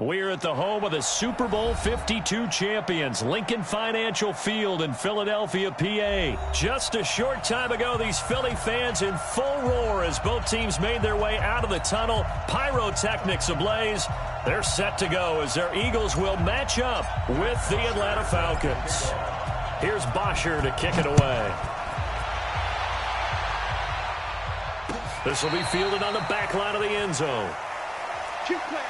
We're at the home of the Super Bowl 52 champions, Lincoln Financial Field in Philadelphia, PA. Just a short time ago, these Philly fans in full roar as both teams made their way out of the tunnel. Pyrotechnics ablaze. They're set to go as their Eagles will match up with the Atlanta Falcons. Here's Bosher to kick it away. This will be fielded on the back line of the end zone. Keep playing.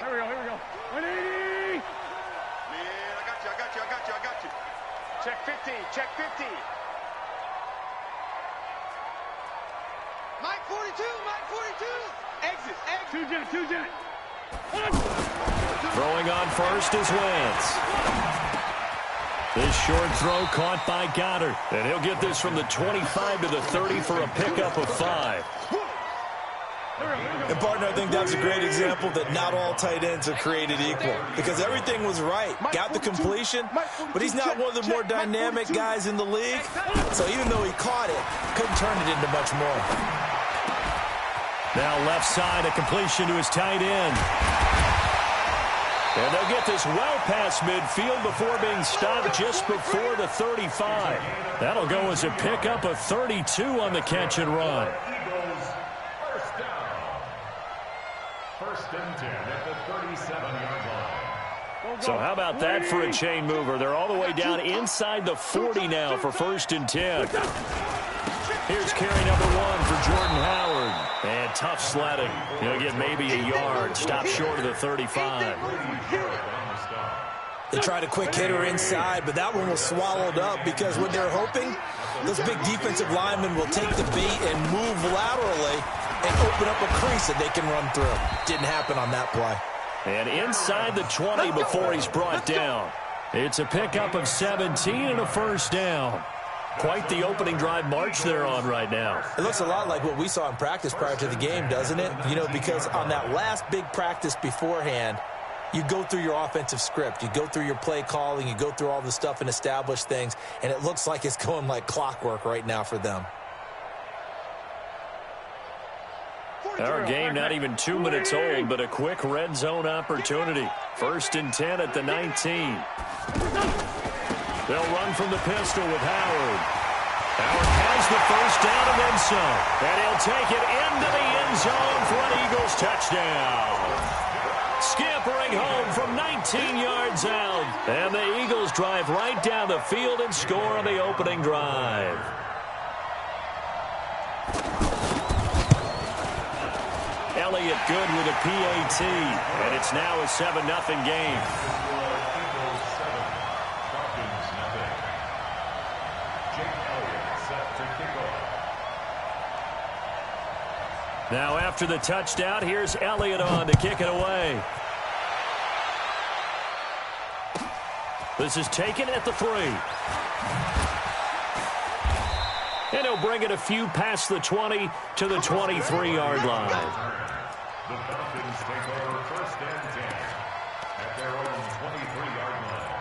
Here we go. 180! Man, I got you. Check 50. Mike 42. Exit. Two jet. Throwing on first is Wentz. This short throw caught by Goddard. And he'll get this from the 25 to the 30 for a pickup of 5. And, partner, I think that's a great example that not all tight ends are created equal. Because everything was right. Got the completion, but he's not one of the more dynamic guys in the league. So even though he caught it, couldn't turn it into much more. Now left side, a completion to his tight end. And they'll get this well past midfield before being stopped just before the 35. That'll go as a pickup of 32 on the catch and run. First and 10 at the 37-yard line. So how about that for a chain mover? They're all the way down inside the 40 now for first and 10. Here's carry number 1 for Jordan Howard. And tough sledding. He'll get maybe a yard. Stop short of the 35. They tried a quick hitter inside, but that one was swallowed up because what they're hoping, those big defensive linemen will take the beat and move laterally and open up a crease that they can run through. Didn't happen on that play. And inside the 20 before he's brought down. It's a pickup of 17 and a first down. Quite the opening drive march they're on right now. It looks a lot like what we saw in practice prior to the game, doesn't it? You know, because on that last big practice beforehand, you go through your offensive script. You go through your play calling. You go through all the stuff and establish things. And it looks like it's going like clockwork right now for them. Our game not even 2 minutes old, but a quick red zone opportunity. First and 10 at the 19. They'll run from the pistol with Howard. Howard has the first down and then some. And he'll take it into the end zone for an Eagles touchdown. Scampering home from 19 yards out. And the Eagles drive right down the field and score on the opening drive. Elliott good with a PAT. And it's now a 7-0 game. Now after the touchdown, here's Elliott on to kick it away. This is taken at the 3. And he'll bring it a few past the 20 to the 23-yard line. The Falcons take over first and 10 at their own 23-yard line.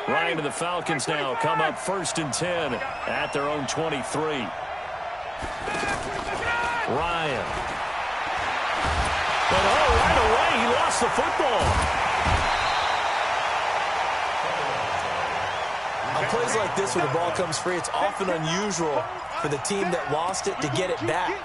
Ryan and the Falcons now come up 1st and 10 at their own 23. Ryan. But right away, he lost the football. On plays like this where the ball comes free, it's often unusual for the team that lost it to get it back,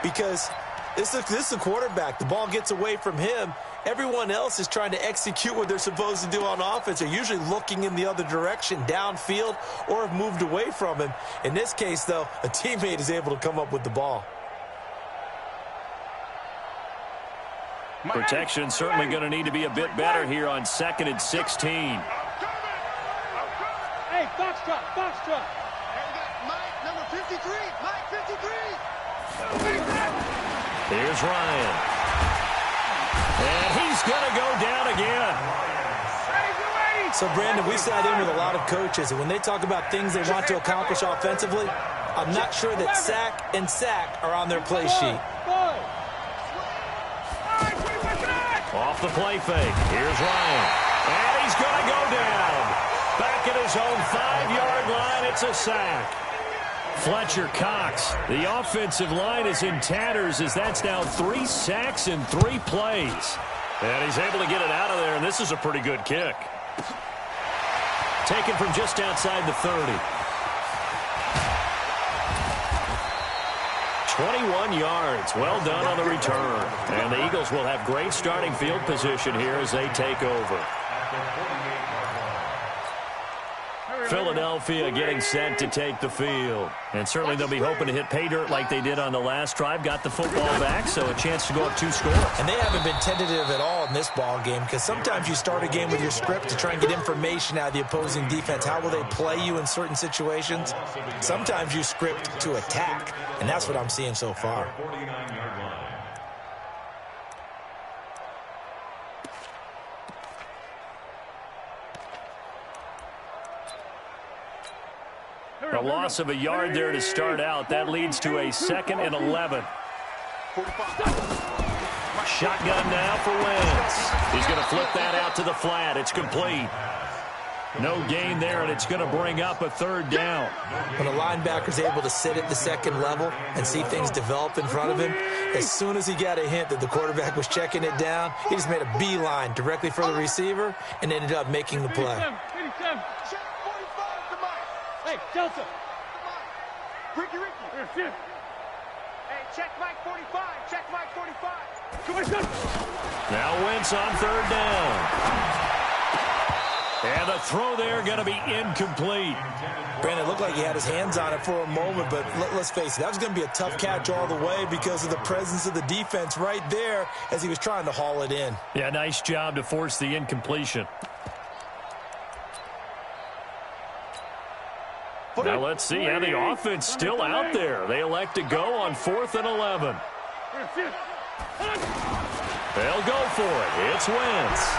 because this is a quarterback. The ball gets away from him. Everyone else is trying to execute what they're supposed to do on offense. They're usually looking in the other direction, downfield, or have moved away from him. In this case, though, a teammate is able to come up with the ball. Protection certainly going to need to be a bit better here on 2nd and 16. Hey, box truck, box truck. Hey, we got Mike, number 53. Mike, 53. Here's Ryan. And he's going to go down again. So, Brandon, we sat in with a lot of coaches, and when they talk about things they want to accomplish offensively, I'm not sure that sack and sack are on their play sheet. Off the play fake. Here's Ryan. And he's going to go down. Back at his own 5-yard line, it's a sack. Fletcher Cox. The offensive line is in tatters as that's now 3 sacks in 3 plays. And he's able to get it out of there, and this is a pretty good kick. Taken from just outside the 30. 21 yards. Well done on the return. And the Eagles will have great starting field position here as they take over. Philadelphia getting set to take the field. And certainly they'll be hoping to hit pay dirt like they did on the last drive. Got the football back, so a chance to go up 2 scores. And they haven't been tentative at all in this ball game, because sometimes you start a game with your script to try and get information out of the opposing defense. How will they play you in certain situations? Sometimes you script to attack, and that's what I'm seeing so far. A loss of a yard there to start out. That leads to a 2nd and 11. Shotgun now for Wentz. He's going to flip that out to the flat. It's complete. No gain there, and it's going to bring up a 3rd down. When a linebacker's able to sit at the 2nd level and see things develop in front of him, as soon as he got a hint that the quarterback was checking it down, he just made a beeline directly for the receiver and ended up making the play. Hey, Delta. Ricky. Hey, check Mike 45. Check Mike 45. Come on. Now Wentz on 3rd down. And the throw there going to be incomplete. Brandon, it looked like he had his hands on it for a moment, but let's face it, that was going to be a tough catch all the way because of the presence of the defense right there as he was trying to haul it in. Yeah, nice job to force the incompletion. Now let's see how the offense still out there. They elect to go on 4th and 11. They'll go for it. It's Wentz.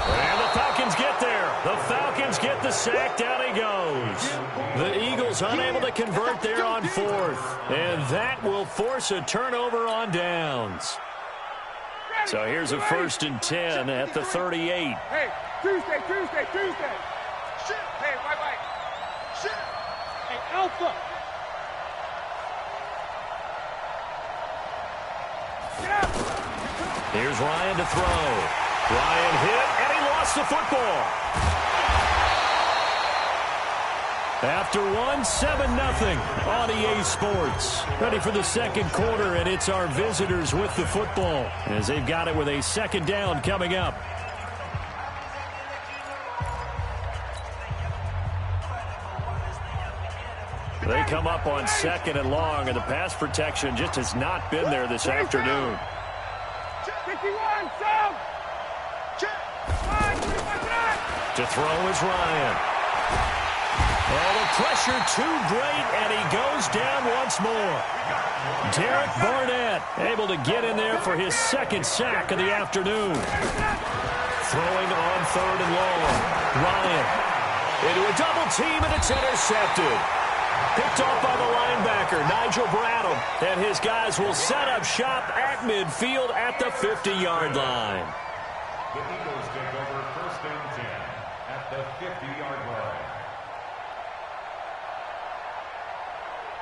And the Falcons get there. The Falcons get the sack. Down he goes. The Eagles unable to convert there on 4th. And that will force a turnover on downs. So here's a 1st and 10 at the 38. Hey, Tuesday. Hey, bye. Hey, Alpha. Here's Ryan to throw. Ryan hit, and he lost the football. After 7-0 on EA Sports. Ready for the 2nd quarter, and it's our visitors with the football as they've got it with a 2nd down coming up. They come up on 2nd and long, and the pass protection just has not been there this afternoon. 51, Sam. To throw is Ryan. Oh, the pressure too great, and he goes down once more. Derek Barnett able to get in there for his 2nd sack of the afternoon. Throwing on 3rd and long. Ryan into a double team, and it's intercepted. Picked off by the linebacker, Nigel Bradham. And his guys will set up shop at midfield at the 50-yard line. The Eagles take over 1st and 10 at the 50-yard line.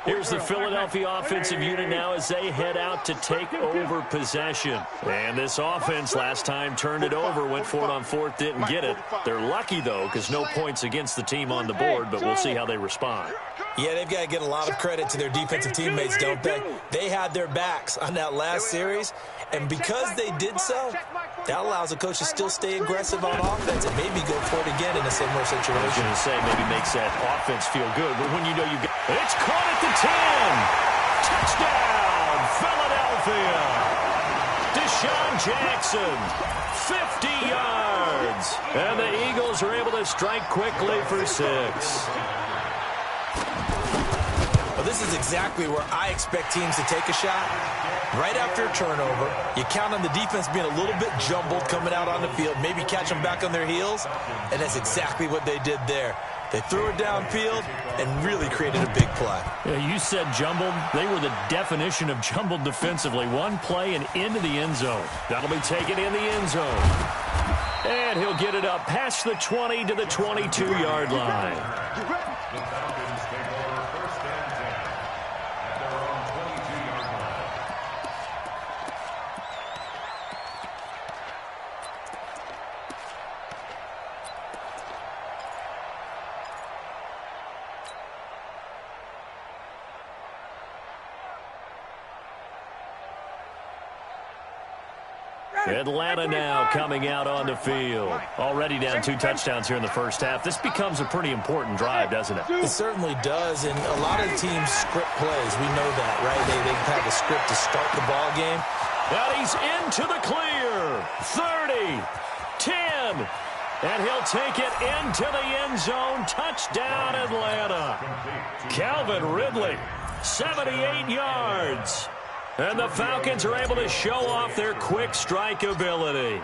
Here's the Philadelphia offensive unit now as they head out to take over possession. And this offense last time turned it over, went for it on fourth, didn't get it. They're lucky, though, because no points against the team on the board, but we'll see how they respond. Yeah, they've got to get a lot of credit to their defensive teammates, don't they? They had their backs on that last series, and because they did so, that allows the coach to still stay aggressive on offense and maybe go for it again in a similar situation. I was going to say maybe makes that offense feel good, but when you know you got it's caught at the 10. Touchdown, Philadelphia. Deshaun Jackson, 50 yards. And the Eagles are able to strike quickly for 6. Well, this is exactly where I expect teams to take a shot. Right after a turnover, you count on the defense being a little bit jumbled coming out on the field, maybe catch them back on their heels, and that's exactly what they did there. They threw it downfield and really created a big play. Yeah, you said jumbled. They were the definition of jumbled defensively. One play and into the end zone. That'll be taken in the end zone. And he'll get it up past the 20 to the 22-yard line. The Falcons take over first and 10 at their own 22-yard line. Atlanta now coming out on the field. Already down 2 touchdowns here in the first half. This becomes a pretty important drive, doesn't it? It certainly does, and a lot of teams script plays. We know that, right? They have a script to start the ball game. And he's into the clear. 30, 10, and he'll take it into the end zone. Touchdown, Atlanta. Calvin Ridley, 78 yards. And the Falcons are able to show off their quick strike ability.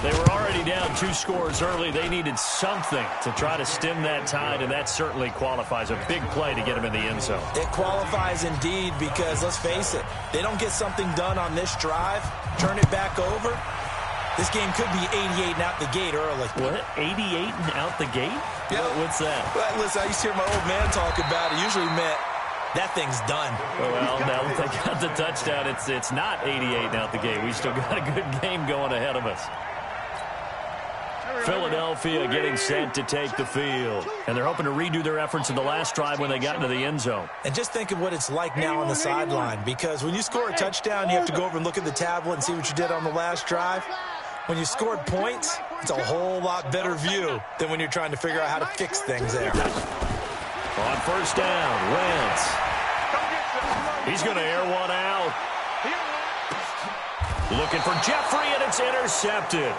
They were already down 2 scores early. They needed something to try to stem that tide, and that certainly qualifies. A big play to get them in the end zone. It qualifies indeed because, let's face it, they don't get something done on this drive, turn it back over, this game could be 88 and out the gate early. What? 88 and out the gate? Yeah. What's that? Well, listen, I used to hear my old man talk about it. Usually meant that thing's done. Well, now that they got the touchdown, it's not 88 out the gate. We still got a good game going ahead of us. Philadelphia getting set to take the field. And they're hoping to redo their efforts in the last drive when they got into the end zone. And just think of what it's like now on the sideline, because when you score a touchdown, you have to go over and look at the tablet and see what you did on the last drive. When you scored points, it's a whole lot better view than when you're trying to figure out how to fix things there. On first down, Wentz. He's going to air one out. Looking for Jeffrey, and it's intercepted.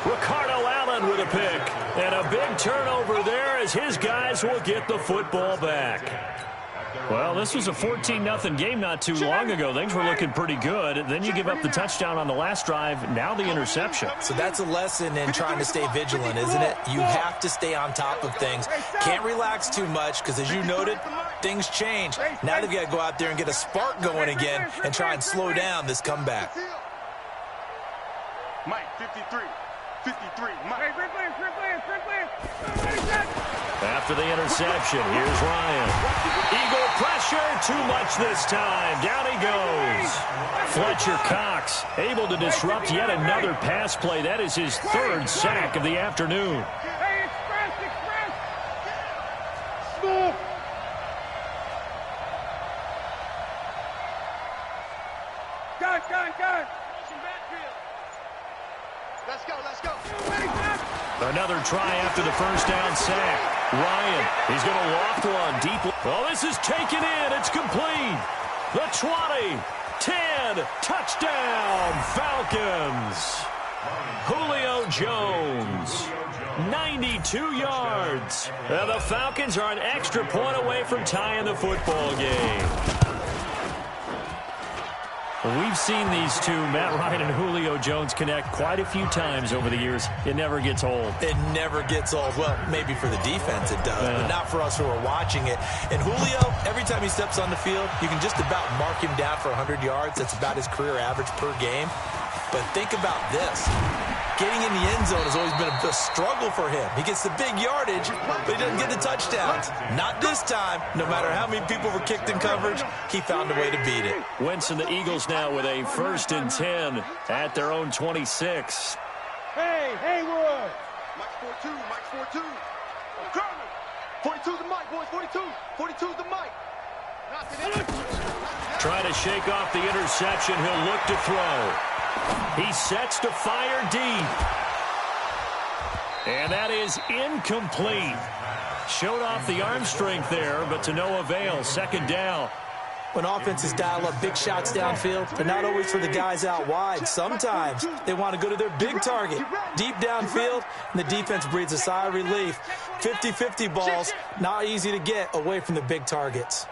Ricardo Allen with a pick. And a big turnover there as his guys will get the football back. Well, this was a 14-0 game not too long ago. Things were looking pretty good. Then you give up the touchdown on the last drive. Now the interception. So that's a lesson in trying to stay vigilant, isn't it? You have to stay on top of things. Can't relax too much because, as you noted, things change. Now they've got to go out there and get a spark going again and try and slow down this comeback. Mike, 53. 53. Mike. After the interception, here's Ryan. Eagle pressure, too much this time. Down he goes. Fletcher Cox able to disrupt yet another pass play. That is his 3rd sack of the afternoon. Express. Smooth. Gun. Let's go. Another try after the first down sack. Ryan, he's going to loft one deep. Oh, this is taken in. It's complete. The 20, 10, touchdown, Falcons. Julio Jones, 92 yards. And the Falcons are an extra point away from tying the football game. We've seen these two, Matt Ryan and Julio Jones, connect quite a few times over the years. It never gets old. It never gets old. Well, maybe for the defense it does, but not for us who are watching it. And Julio, every time he steps on the field, you can just about mark him down for 100 yards. That's about his career average per game. But think about this. Getting in the end zone has always been a struggle for him. He gets the big yardage, but he doesn't get the touchdowns. Not this time. No matter how many people were kicked in coverage, he found a way to beat it. Wentz and the Eagles now with a 1st and 10 at their own 26. Hey, Haywood. Mike's 4-2, Mike's 4-2. Kermit. 42's the mic, boys, 42. 42's the mic. Trying to shake off the interception. He'll look to throw. He sets to fire deep. And that is incomplete. Showed off the arm strength there, but to no avail. 2nd down. When offenses dial up big shots downfield, they're not always for the guys out wide. Sometimes they want to go to their big target, deep downfield, and the defense breathes a sigh of relief. 50-50 balls, not easy to get away from the big targets.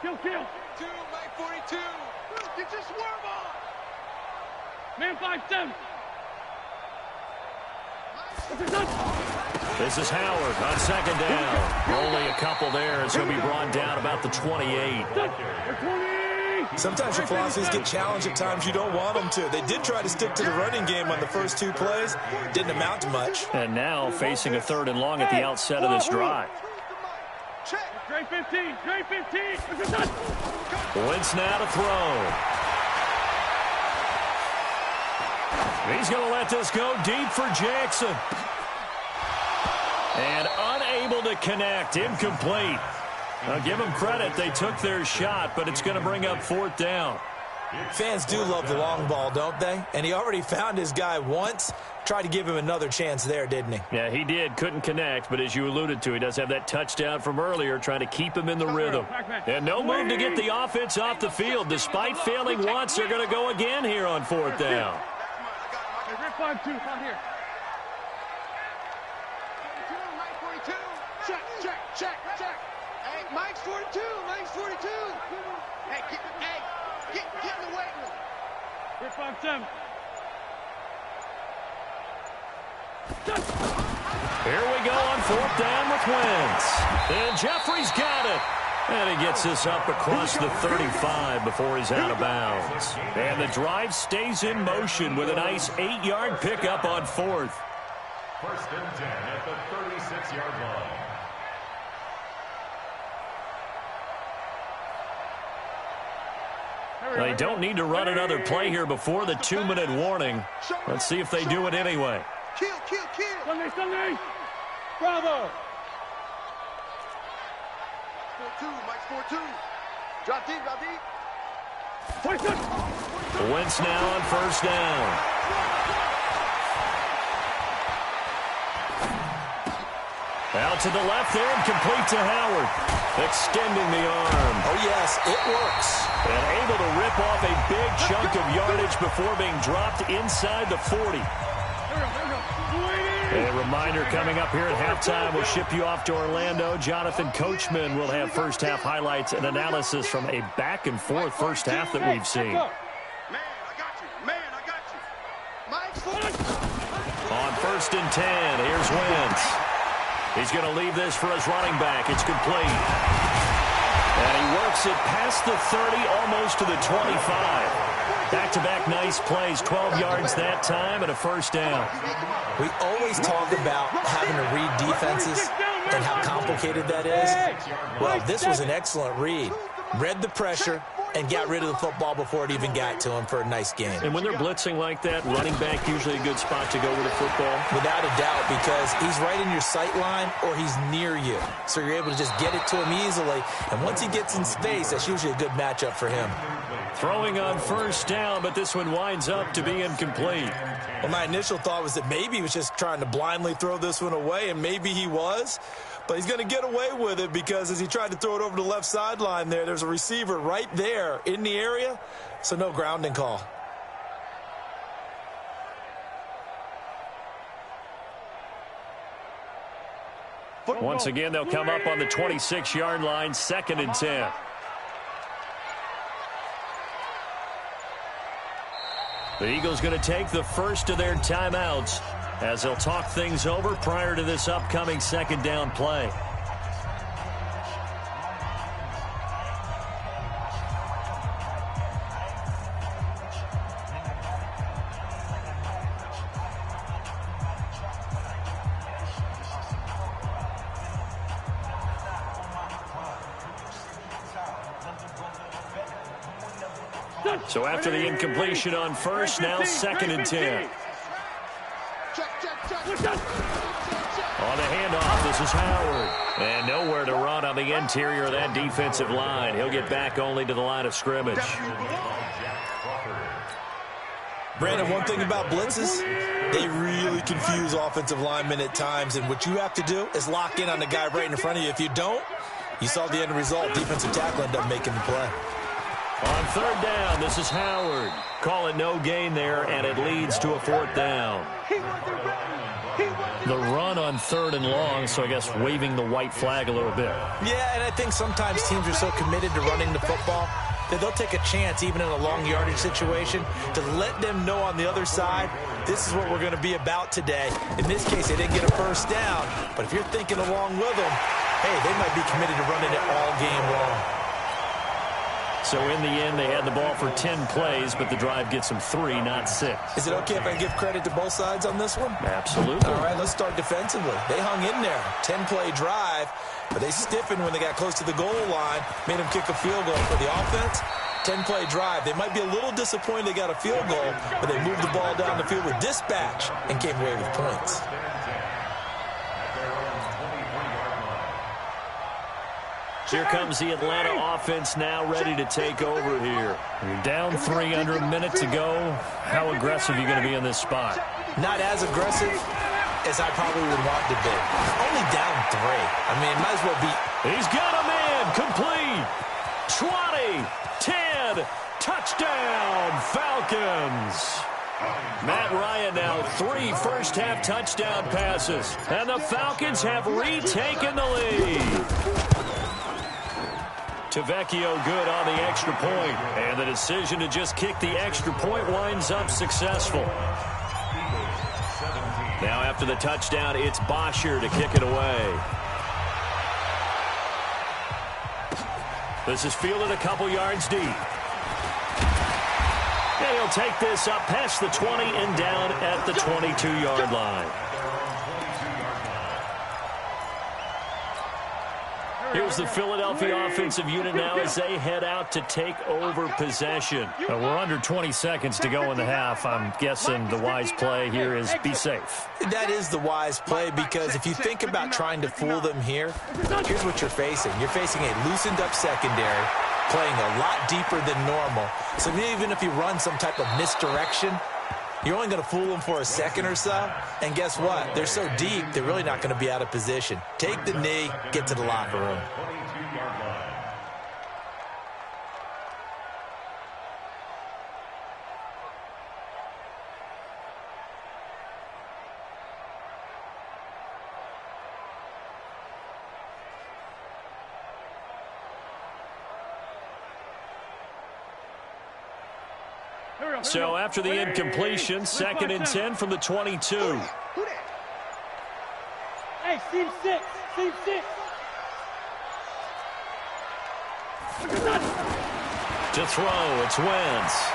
Kill. 2, Mike 42. Get your swerve on. Man 5-7. This is Howard on 2nd down. Only a couple there as he'll be brought down about the 28. Sometimes your philosophies get challenged at times you don't want them to. They did try to stick to the running game on the first 2 plays. Didn't amount to much. And now facing a 3rd and long at the outset of this drive. Straight 15. Wentz now to throw. He's going to let this go deep for Jackson. And unable to connect. Incomplete. I'll give them credit. They took their shot, but it's going to bring up 4th down. Fans do love the long ball, don't they? And he already found his guy once. Tried to give him another chance there, didn't he? Yeah, he did. Couldn't connect, but as you alluded to, he does have that touchdown from earlier, trying to keep him in the rhythm. And no move to get the offense off the field. Despite failing once, they're going to go again here on 4th down. 5-2, out here. 42, check. Hey, Mike's 42. Hey, get in the weight room. Here, 5-7. Here we go on 4th down with Wentz. And Jeffrey's got it. And he gets this up across the 35 before he's out of bounds. And the drive stays in motion with a nice 8-yard pickup on 4th. 1st and 10 at the 36-yard line. They don't need to run another play here before the 2-minute warning. Let's see if they do it anyway. Kill. Sunday. Bravo. 4-2, Mike's 4-2. Drop deep. Wentz now on 1st down. Out to the left there and complete to Howard. Extending the arm. Oh, yes, it works. And able to rip off a big chunk of yardage before being dropped inside the 40. A reminder coming up here at halftime. We'll ship you off to Orlando. Jonathan Coachman will have first-half highlights and analysis from a back-and-forth first half that we've seen. Man, I got you. Mike's 4. On 1st and 10, here's Wentz. He's going to leave this for his running back. It's complete. And he works it past the 30, almost to the 25. Back-to-back nice plays, 12 yards that time and a 1st down. We always talk about having to read defenses and how complicated that is. Well, this was an excellent read. Read the pressure and got rid of the football before it even got to him for a nice game. And when they're blitzing like that, running back usually a good spot to go with the football. Without a doubt, because he's right in your sight line or he's near you. So you're able to just get it to him easily. And once he gets in space, that's usually a good matchup for him. Throwing on 1st down, but this one winds up to be incomplete. Well, my initial thought was that maybe he was just trying to blindly throw this one away, and maybe he was. But he's going to get away with it because as he tried to throw it over the left sideline there's a receiver right there in the area, so no grounding call. Once again, they'll come up on the 26-yard line, 2nd and 10. The Eagles going to take the first of their timeouts as they'll talk things over prior to this upcoming 2nd down play. So after the incompletion on first, now 2nd and 10. On the handoff, this is Howard. And nowhere to run on the interior of that defensive line. He'll get back only to the line of scrimmage. Brandon, one thing about blitzes, they really confuse offensive linemen at times. And what you have to do is lock in on the guy right in front of you. If you don't, you saw the end result. Defensive tackle ended up making the play. On 3rd down, this is Howard. Call it no gain there, and it leads to a 4th down. The run on 3rd and long, so I guess waving the white flag a little bit. Yeah, and I think sometimes teams are so committed to running the football that they'll take a chance, even in a long yardage situation, to let them know on the other side, this is what we're going to be about today. In this case, they didn't get a 1st down, but if you're thinking along with them, hey, they might be committed to running it all game long. So in the end, they had the ball for 10 plays, but the drive gets them 3, not 6. Is it okay if I give credit to both sides on this one? Absolutely. All right, let's start defensively. They hung in there. 10-play drive, but they stiffened when they got close to the goal line, made them kick a field goal. For the offense, 10-play drive. They might be a little disappointed they got a field goal, but they moved the ball down the field with dispatch and came away with points. Here comes the Atlanta offense now ready to take over here. You're down 3 under a minute to go. How aggressive are you going to be in this spot? Not as aggressive as I probably would want to be. Only down 3. I mean, might as well be. He's got a man. Complete. 20, 10, touchdown, Falcons. Matt Ryan now 3 first-half touchdown passes. And the Falcons have retaken the lead. Tavecchio good on the extra point, and the decision to just kick the extra point winds up successful. Now after the touchdown, it's Bosher to kick it away. This is fielded a couple yards deep. And he'll take this up past the 20 and down at the 22-yard line. Here's the Philadelphia offensive unit now as they head out to take over possession. We're under 20 seconds to go in the half. I'm guessing the wise play here is be safe. That is the wise play, because if you think about trying to fool them here, here's what you're facing. You're facing a loosened up secondary, playing a lot deeper than normal. So even if you run some type of misdirection, you're only going to fool them for a second or so. And guess what? They're so deep, they're really not going to be out of position. Take the knee, get to the locker room. So after the incompletion, 2nd and 10 from the 22. Hey, seam 6. Seam 6. To throw, it's Wentz.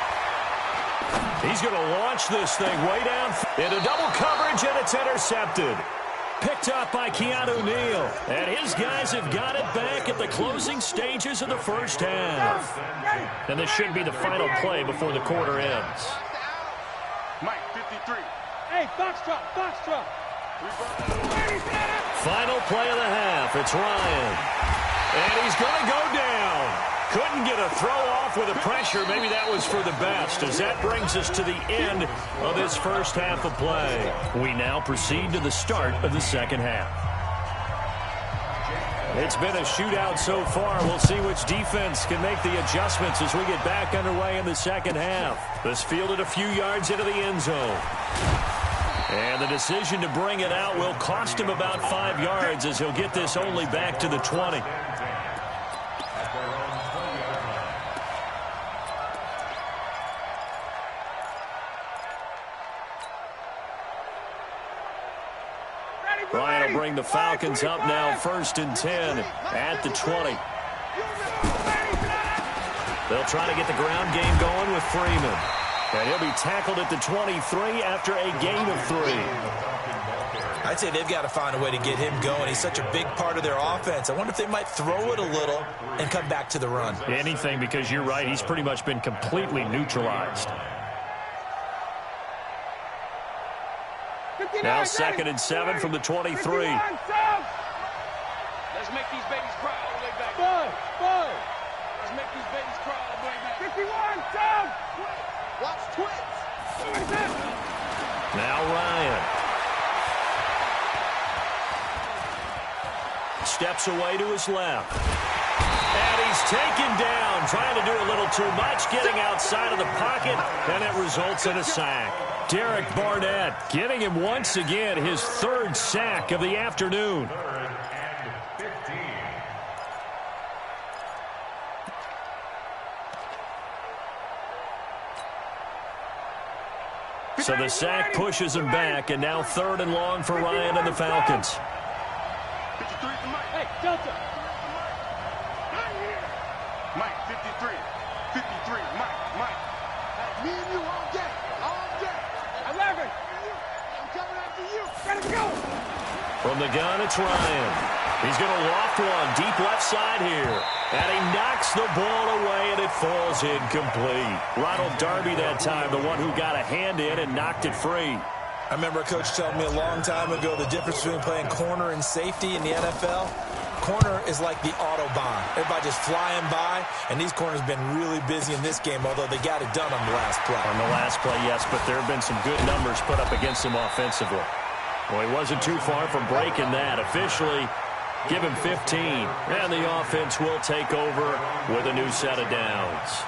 He's going to launch this thing way down into double coverage, and it's intercepted. Picked up by Keanu Neal. And his guys have got it back at the closing stages of the first half. And this should be the final play before the quarter ends. Mike, 53. Hey, Foxtrot, Foxtrot. Final play of the half. It's Ryan. And he's going to go down. Couldn't get a throw off with the pressure. Maybe that was for the best, as that brings us to the end of this first half of play. We now proceed to the start of the second half. It's been a shootout so far. We'll see which defense can make the adjustments as we get back underway in the second half. This fielded a few yards into the end zone. And the decision to bring it out will cost him about 5 yards, as he'll get this only back to the 20. Ryan will bring the Falcons up now 1st and 10 at the 20. They'll try to get the ground game going with Freeman. And he'll be tackled at the 23 after a gain of 3. I'd say they've got to find a way to get him going. He's such a big part of their offense. I wonder if they might throw it a little and come back to the run. Anything, because you're right. He's pretty much been completely neutralized. Now 2nd and 7 from the 23. Let's make these babies cry all the way back. Let's make these babies cry all the way back. 51, Sam! Watch twins. Now Ryan. Steps away to his left. And he's taken down, trying to do a little too much, getting outside of the pocket, and it results in a sack. Derek Barnett getting him once again his 3rd sack of the afternoon. So the sack pushes him back, and now 3rd and long for Ryan and the Falcons. 53 for Mike. Hey, Delta. Mike, 53. 53, Mike. Me and you all day. 11. I'm coming after you. Gotta go. From the gun, it's Ryan. He's going to loft one deep left side here. And he knocks the ball away, and it falls incomplete. Ronald Darby that time, the one who got a hand in and knocked it free. I remember a coach telling me a long time ago the difference between playing corner and safety in the NFL. Corner is like the Autobahn. Everybody just flying by, and these corners have been really busy in this game, although they got it done on the last play. On the last play, yes, but there have been some good numbers put up against him offensively. Well, he wasn't too far from breaking that. Officially, give him 15, and the offense will take over with a new set of downs.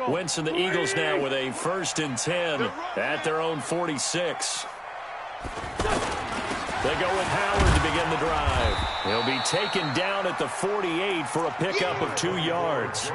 Wentz and the Eagles now with a 1st and 10 at their own 46. They go with Howard to begin the drive. He'll be taken down at the 48 for a pickup of 2 yards.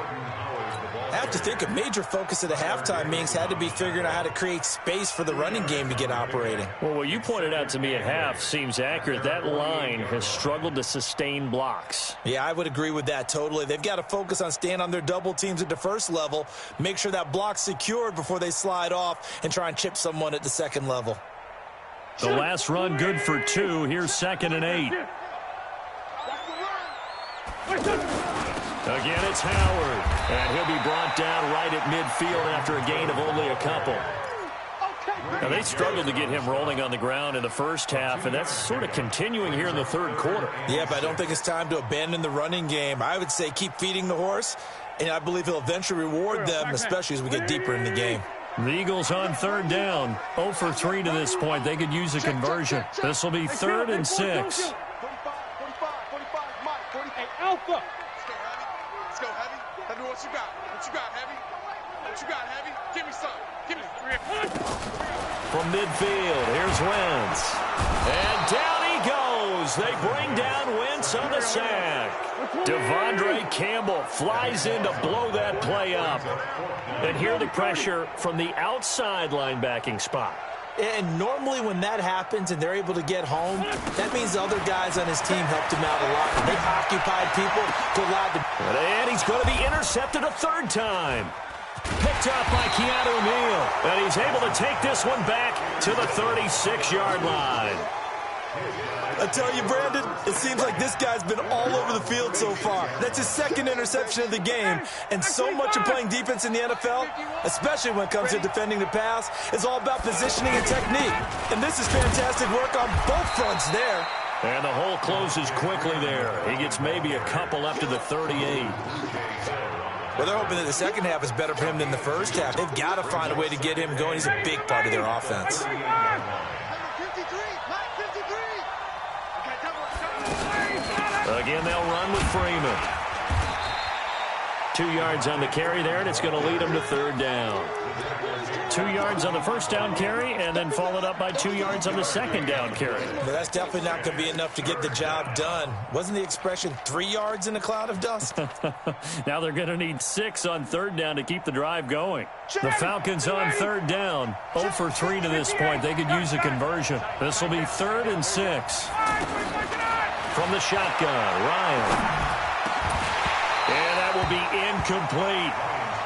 I have to think a major focus of the halftime meetings had to be figuring out how to create space for the running game to get operating. Well, what you pointed out to me at half seems accurate. That line has struggled to sustain blocks. Yeah, I would agree with that totally. They've got to focus on staying on their double teams at the first level, make sure that block's secured before they slide off and try and chip someone at the second level. The last run good for 2. Here's 2nd and 8. Again, it's Howard. And he'll be brought down right at midfield after a gain of only a couple. Now, they struggled to get him rolling on the ground in the first half, and that's sort of continuing here in the 3rd quarter. Yeah, but I don't think it's time to abandon the running game. I would say keep feeding the horse, and I believe he'll eventually reward them, especially as we get deeper in the game. The Eagles on 3rd down. 0 for 3 to this point. They could use a conversion. This will be 3rd and 6. 45, Mike, 48, Alpha. Let's go, Heavy. Tell me what you got. What you got, Heavy? What you got, Heavy? Give me some. Give me some. From midfield, here's Wentz. And down he goes. They bring down Wentz on the sack. Devondre Campbell flies in to blow that play up. And here the pressure from the outside linebacking spot. And normally when that happens and they're able to get home, that means the other guys on his team helped him out a lot. And they've occupied people to allow them. And he's going to be intercepted a 3rd time. Picked up by Keanu Neal. And he's able to take this one back to the 36-yard line. I tell you, Brandon, it seems like this guy's been all over the field so far. That's his 2nd interception of the game. And so much of playing defense in the NFL, especially when it comes to defending the pass, is all about positioning and technique. And this is fantastic work on both fronts there. And the hole closes quickly there. He gets maybe a couple up to the 38. Well, they're hoping that the second half is better for him than the first half. They've got to find a way to get him going. He's a big part of their offense. Again, they'll run with Freeman. 2 yards on the carry there, and it's going to lead them to 3rd down. 2 yards on the first down carry, and then followed up by 2 yards on the second down carry. Well, that's definitely not going to be enough to get the job done. Wasn't the expression 3 yards in a cloud of dust? Now they're going to need 6 on 3rd down to keep the drive going. The Falcons on 3rd down. 0 for 3 to this point. They could use a conversion. This will be 3rd and 6. from the shotgun. Ryan. And that will be incomplete.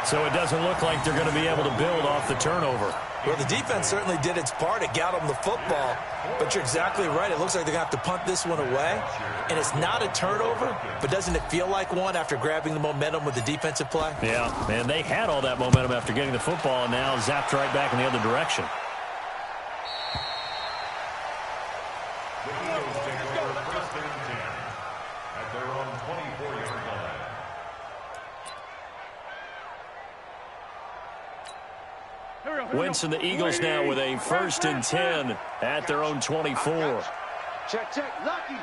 So it doesn't look like they're going to be able to build off the turnover. Well, the defense certainly did its part. It got them the football. But you're exactly right. It looks like they're going to have to punt this one away. And it's not a turnover, but doesn't it feel like one after grabbing the momentum with the defensive play? Yeah, man, they had all that momentum after getting the football and now zapped right back in the other direction. The Eagles take over first and 10 at their own 24-yard line. Wentz and the Eagles now with a first and 10 at their own 24. Check, check. Lucky.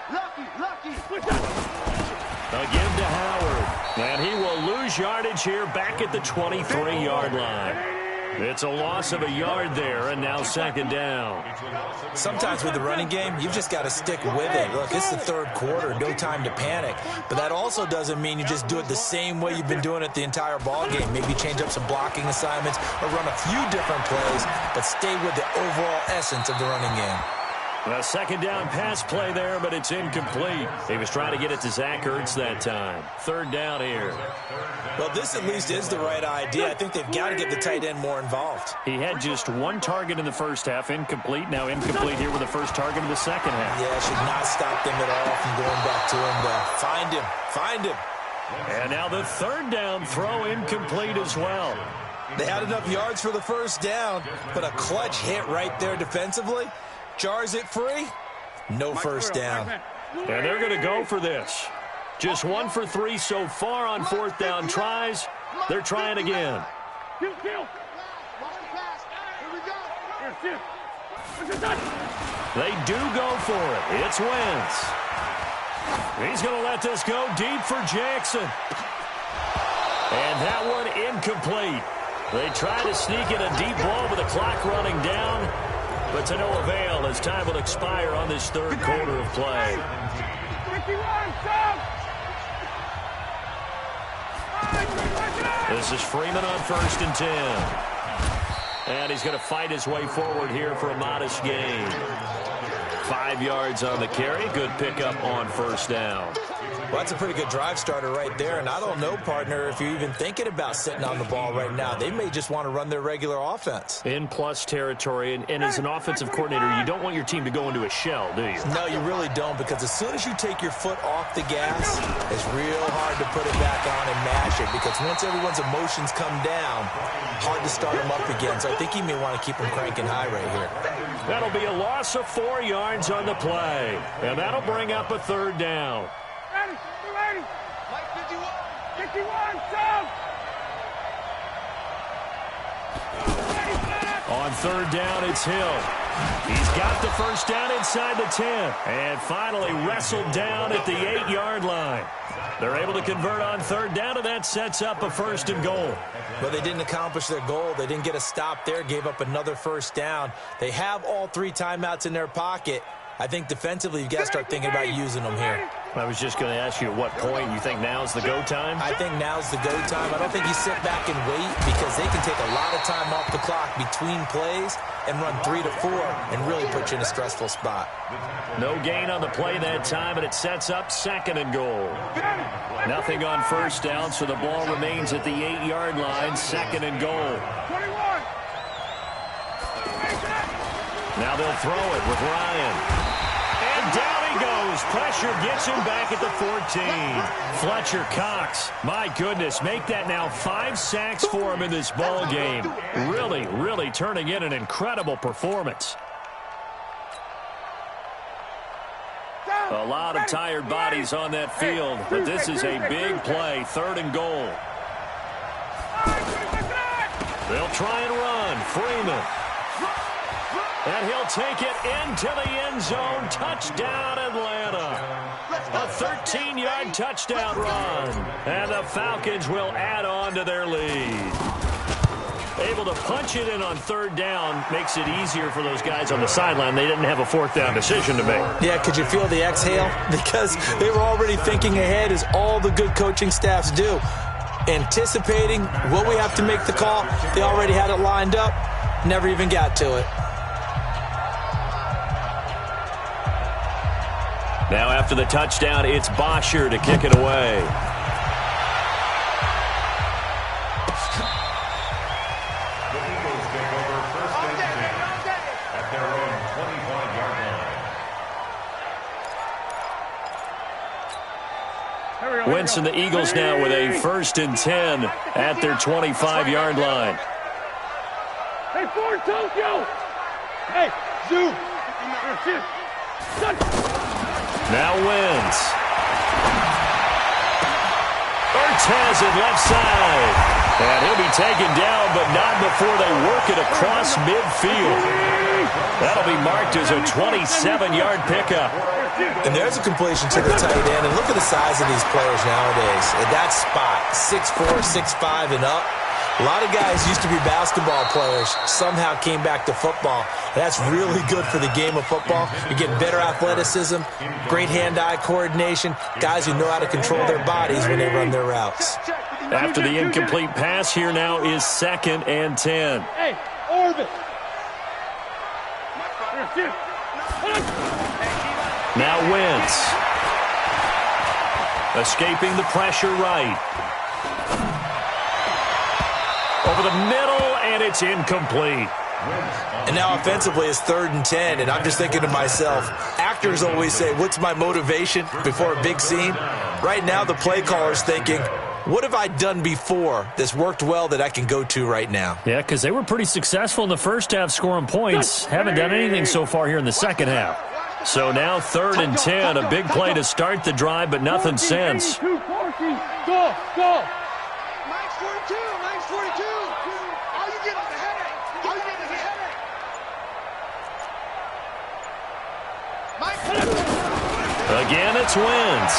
Again to Howard. And he will lose yardage here back at the 23-yard line. It's a loss of a yard there, and now second down. Sometimes with the running game, you've just got to stick with it. Look, it's the third quarter, no time to panic. But that also doesn't mean you just do it the same way you've been doing it the entire ball game. Maybe change up some blocking assignments or run a few different plays, but stay with the overall essence of the running game. A second down pass play there, but it's incomplete. He was trying to get it to Zach Ertz that time. Third down here. Well, this at least is the right idea. I think they've got to get the tight end more involved. He had just one target in the first half, incomplete. Now incomplete here with the first target of the second half. Yeah, should not stop them at all from going back to him. Find him. And now the third down throw incomplete as well. They had enough yards for the first down, but a clutch hit right there defensively. Jars it free. No first down. And they're going to go for this. Just 1 for 3 so far on fourth down tries. They're trying again. They do go for it. It's Wentz. He's going to let this go deep for Jackson. And that one incomplete. They try to sneak in a deep ball with the clock running down, but to no avail as time will expire on this third quarter of play. This is Freeman on first and 10. And he's going to fight his way forward here for a modest gain. 5 yards on the carry. Good pickup on first down. Well, that's a pretty good drive starter right there. And I don't know, partner, if you're even thinking about sitting on the ball right now. They may just want to run their regular offense. In plus territory. And as an offensive coordinator, you don't want your team to go into a shell, do you? No, you really don't, because as soon as you take your foot off the gas, it's real hard to put it back on and mash it, because once everyone's emotions come down, hard to start them up again. So I think you may want to keep them cranking high right here. That'll be a loss of 4 yards on the play. And that'll bring up a third down. Mike 51, Sam! On third down, it's Hill. He's got the first down inside the 10. And finally wrestled down at the 8-yard line. They're able to convert on third down, and that sets up a first and goal. But they didn't accomplish their goal. They didn't get a stop there, gave up another first down. They have all 3 timeouts in their pocket. I think defensively you've got to start thinking about using them here. I was just going to ask you at what point you think now's the go time? I think now's the go time. I don't think you sit back and wait, because they can take a lot of time off the clock between plays and run 3 to 4 and really put you in a stressful spot. No gain on the play that time, and it sets up second and goal. Nothing on first down, so the ball remains at the 8-yard line, second and goal. Now they'll throw it with Ryan. And down he goes. Pressure gets him back at the 14. Fletcher Cox, my goodness, make that now 5 sacks for him in this ball game. Really turning in an incredible performance. A lot of tired bodies on that field, but this is a big play, third and goal. They'll try and run. Freeman. And he'll take it into the end zone. Touchdown, Atlanta. A 13-yard touchdown run. And the Falcons will add on to their lead. Able to punch it in on third down makes it easier for those guys on the sideline. They didn't have a fourth down decision to make. Yeah, could you feel the exhale? Because they were already thinking ahead, as all the good coaching staffs do. Anticipating what we have to make the call. They already had it lined up. Never even got to it. Now after the touchdown, it's Bosher to kick it away. The Eagles take over first and 10 at their own 25-yard line. Wentz and the Eagles now with a first and 10 at their 25-yard line. Hey, Ford Tokyo! Hey, Zoo! Now Wentz. Ertz has it left side. And he'll be taken down, but not before they work it across midfield. That'll be marked as a 27-yard pickup. And there's a completion to the tight end. And look at the size of these players nowadays. At that spot, 6'4", 6'5", and up. A lot of guys used to be basketball players, somehow came back to football. That's really good for the game of football. You're getting better athleticism, great hand-eye coordination, guys who know how to control their bodies when they run their routes. After the incomplete pass, here now is 2nd and 10. Hey, Orbit! Now Wentz. Escaping the pressure right. Over the middle, and it's incomplete. And now offensively it's 3rd and 10, and I'm just thinking to myself, actors always say, what's my motivation before a big scene? Right now the play caller's thinking, what have I done before that's worked well that I can go to right now? Yeah, because they were pretty successful in the first half scoring points. Haven't done anything so far here in the second half. So now 3rd and 10, a big play to start the drive, but nothing since. Go, go! Max 42, Max 42! All you get is a headache! All you get is a headache! Again, it's Wentz.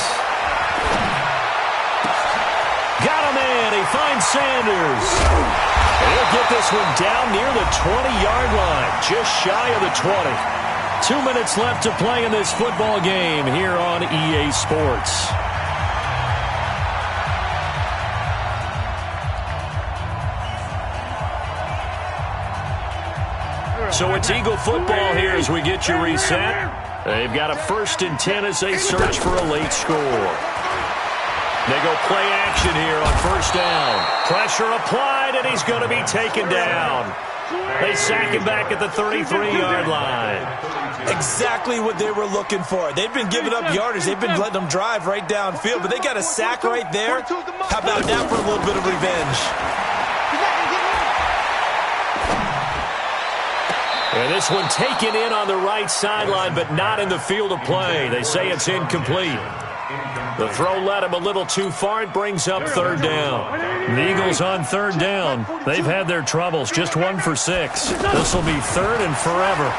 Got him in. He finds Sanders. He'll get this one down near the 20-yard line, just shy of the 20. 2 minutes left to play in this football game here on EA Sports. So it's Eagle football here as we get you reset. They've got a 1st and 10 as they search for a late score. They go play action here on 1st down. Pressure applied, and he's going to be taken down. They sack him back at the 33-yard line. Exactly what they were looking for. They've been giving up yardage. They've been letting them drive right downfield, but they got a sack right there. How about that for a little bit of revenge? And this one taken in on the right sideline, but not in the field of play. They say it's incomplete. The throw led him a little too far. It brings up 3rd down. The Eagles on 3rd down. They've had their troubles, just 1 for 6. This will be 3rd and forever.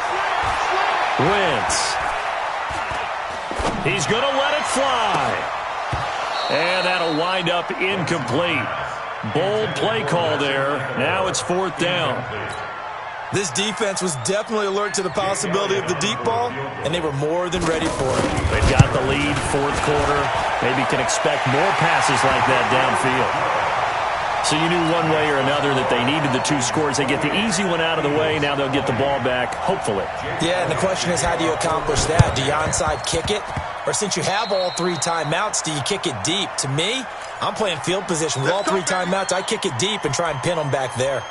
Wentz. He's going to let it fly. And that'll wind up incomplete. Bold play call there. Now it's 4th down. This defense was definitely alert to the possibility of the deep ball, and they were more than ready for it. They've got the lead, 4th quarter. Maybe can expect more passes like that downfield. So you knew one way or another that they needed the 2 scores. They get the easy one out of the way. Now they'll get the ball back, hopefully. Yeah, and the question is, how do you accomplish that? Do you onside kick it? Or since you have all 3 timeouts, do you kick it deep? To me, I'm playing field position. With all 3 timeouts, I kick it deep and try and pin them back there.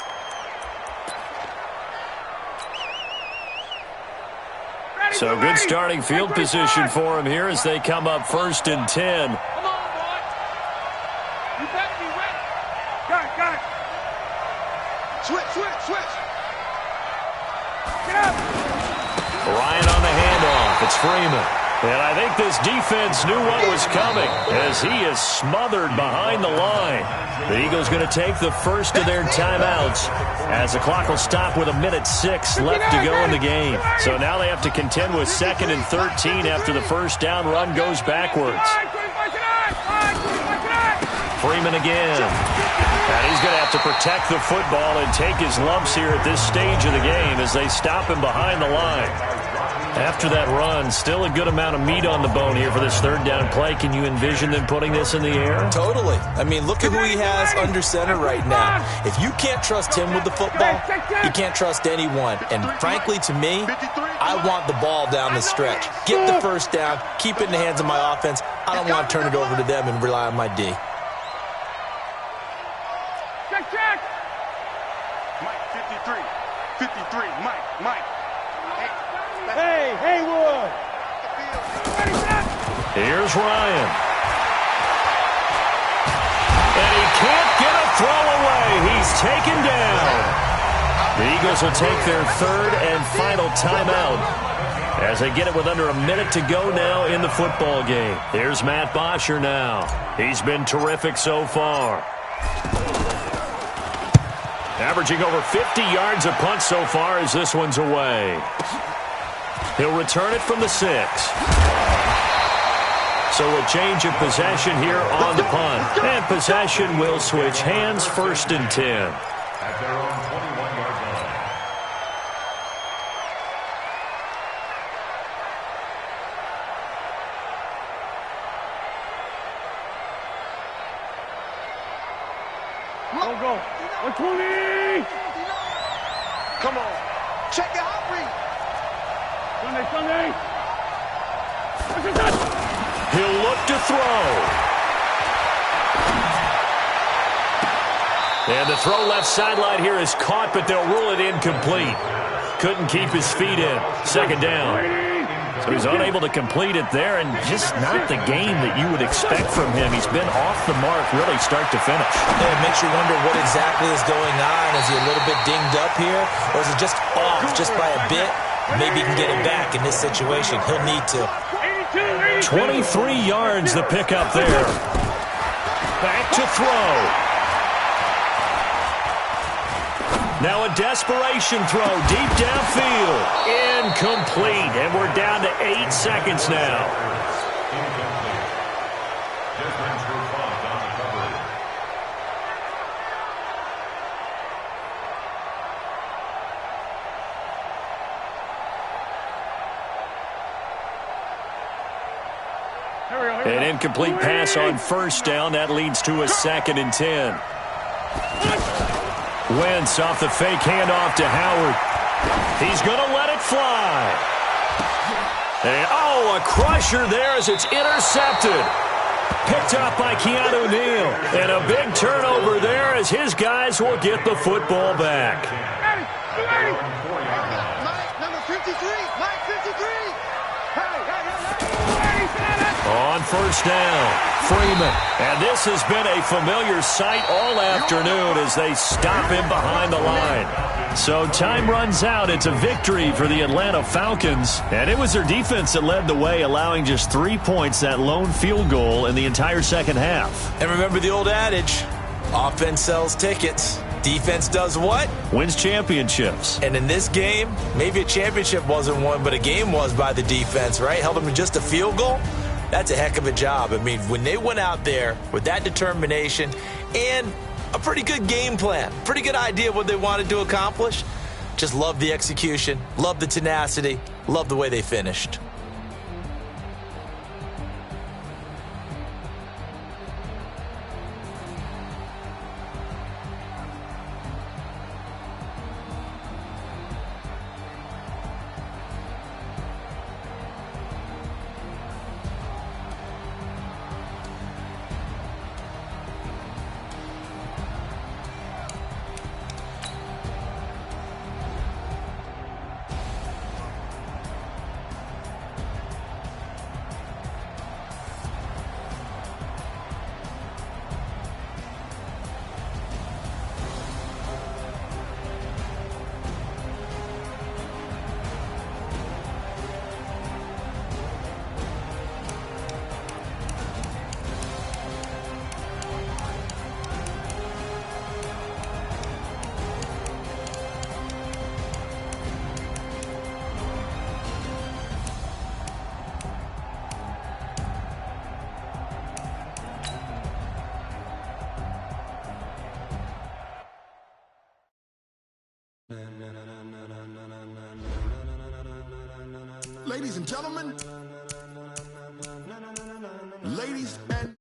So good starting field position for him here as they come up 1st and 10. Come on, boy. You better be ready. Got it. Switch. Get up. Ryan on the handoff. It's Freeman. And I think this defense knew what was coming as he is smothered behind the line. The Eagles going to take the first of their timeouts as the clock will stop with 1:06 left to go in the game. So now they have to contend with 2nd and 13 after the 1st down run goes backwards. Freeman again. And he's going to have to protect the football and take his lumps here at this stage of the game as they stop him behind the line. After that run, still a good amount of meat on the bone here for this 3rd down play. Can you envision them putting this in the air? Totally. I mean, look at who he has under center right now. If you can't trust him with the football, you can't trust anyone. And frankly, to me, I want the ball down the stretch. Get the first down, keep it in the hands of my offense. I don't want to turn it over to them and rely on my D. Check. Mike, 53. 53, Mike. Hey, Haywood. Here's Ryan. And he can't get a throw away. He's taken down. The Eagles will take their third and final timeout as they get it with under a minute to go now in the football game. Here's Matt Bosher now. He's been terrific so far. Averaging over 50 yards a punt so far as this one's away. He'll return it from the 6. So a change of possession here on the punt. And possession will switch hands, 1st and 10. At their own 21-yard line. Go. 120. Come on. Check it out, Reed. Sunday. He'll look to throw. And the throw left sideline here is caught, but they'll rule it incomplete. Couldn't keep his feet in. 2nd down. So he's unable to complete it there, and just not the game that you would expect from him. He's been off the mark really start to finish. Yeah, it makes you wonder what exactly is going on. Is he a little bit dinged up here, or is it just off just by a bit? Maybe he can get it back in this situation. He'll need to. 23 yards the pickup there. Back to throw. Now a desperation throw deep downfield. Incomplete. And we're down to 8 seconds now. Incomplete. Defense will punt on the coverage. An incomplete pass on 1st down. That leads to a 2nd and 10. Wentz off the fake handoff to Howard. He's going to let it fly. And, a crusher there as it's intercepted. Picked up by Keanu Neal. And a big turnover there as his guys will get the football back. Mike, number 53. Mike, 53. On 1st down, Freeman. And this has been a familiar sight all afternoon as they stop him behind the line. So time runs out. It's a victory for the Atlanta Falcons. And it was their defense that led the way, allowing just 3 points, that lone field goal in the entire 2nd half. And remember the old adage, offense sells tickets. Defense does what? Wins championships. And in this game, maybe a championship wasn't won, but a game was by the defense, right? Held them to just a field goal. That's a heck of a job. I mean, when they went out there with that determination and a pretty good game plan, pretty good idea of what they wanted to accomplish, just love the execution, love the tenacity, love the way they finished. Ladies and gentlemen, ladies and